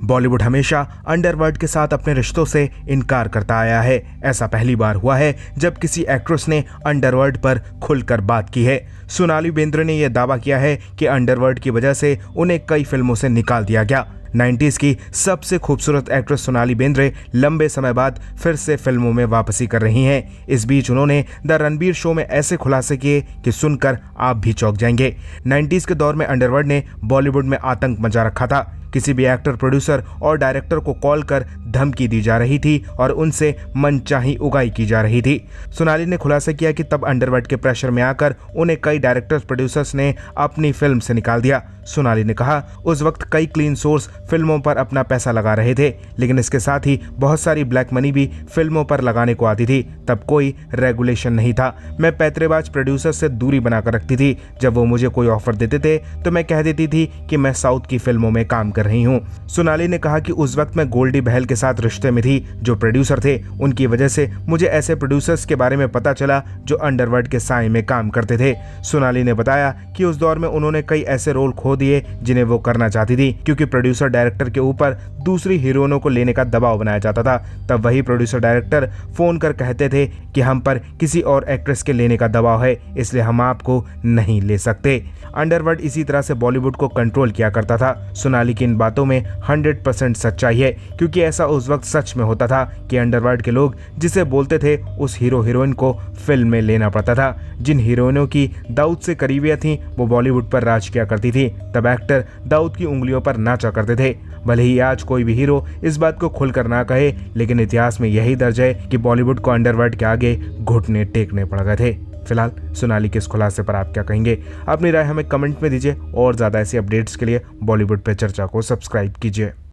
बॉलीवुड हमेशा अंडरवर्ल्ड के साथ अपने रिश्तों से इनकार करता आया है। ऐसा पहली बार हुआ है जब किसी एक्ट्रेस ने अंडरवर्ल्ड पर खुलकर बात की है। सोनाली बेंद्रे ने यह दावा किया है कि अंडरवर्ल्ड की वजह से उन्हें कई फिल्मों से निकाल दिया गया। 90s की सबसे खूबसूरत एक्ट्रेस सोनाली बेंद्रे लंबे समय बाद फिर से फिल्मों में वापसी कर रही हैं। इस बीच उन्होंने द रणबीर शो में ऐसे खुलासे किए कि सुनकर आप भी चौंक जाएंगे। 90s के दौर में अंडरवर्ल्ड ने बॉलीवुड में आतंक मचा रखा था। किसी भी एक्टर, प्रोड्यूसर और डायरेक्टर को कॉल कर धमकी दी जा रही थी और उनसे मनचाही उगाई की जा रही थी। सोनाली ने खुलासा किया कि तब अंडरवर्ल्ड के प्रेशर में आकर उन्हें कई डायरेक्टर्स, प्रोड्यूसर्स ने अपनी फिल्म से निकाल दिया। सोनाली ने कहा, उस वक्त कई क्लीन सोर्स फिल्मों पर अपना पैसा लगा रहे थे, लेकिन इसके साथ ही बहुत सारी ब्लैक मनी भी फिल्मों पर लगाने को आती थी। तब कोई रेगुलेशन नहीं था। मैं पैतरेबाज प्रोड्यूसर से दूरी बनाकर रखती थी। जब वो मुझे कोई ऑफर देते थे तो मैं कह देती थी कि मैं साउथ की फिल्मों में काम कर रही हूँ। सोनाली ने कहा कि उस वक्त मैं गोल्डी बहल के साथ रिश्ते में थी, जो प्रोड्यूसर थे। उनकी वजह से मुझे ऐसे प्रोड्यूसर्स के बारे में पता चला जो अंडरवर्ल्ड के साए में काम करते थे। सोनाली ने बताया कि उस दौर में उन्होंने कई ऐसे रोल खो दिए जिन्हें वो करना चाहती थी, क्योंकि प्रोड्यूसर डायरेक्टर के ऊपर दूसरी हीरोइनों को लेने का दबाव बनाया जाता था। तब वही प्रोड्यूसर डायरेक्टर फोन कर कहते थे कि हम पर किसी और एक्ट्रेस के लेने का दबाव है, इसलिए हम आपको नहीं ले सकते। अंडरवर्ल्ड इसी तरह से बॉलीवुड को कंट्रोल किया करता था। सोनाली की इन बातों में 100% सच्चाई है, क्योंकि ऐसा उस वक्त सच में होता था कि अंडरवर्ल्ड के लोग जिसे बोलते थे उस हीरो हीरोइन को फिल्म में लेना पड़ता था। जिन हीरोइनों की दाऊद से करीबियां थीं वो बॉलीवुड पर राज किया करती थी। तब एक्टर दाऊद की उंगलियों पर नाचा करते थे। भले ही आज कोई भी हीरो इस बात को खुलकर ना कहे, लेकिन इतिहास में यही दर्ज है कि बॉलीवुड को अंडरवर्ल्ड के आगे घुटने टेकने पड़ गए थे। फिलहाल सोनाली के इस खुलासे पर आप क्या कहेंगे? अपनी राय हमें कमेंट में दीजिए और ज़्यादा ऐसी अपडेट्स के लिए बॉलीवुड पे चर्चा को सब्सक्राइब कीजिए।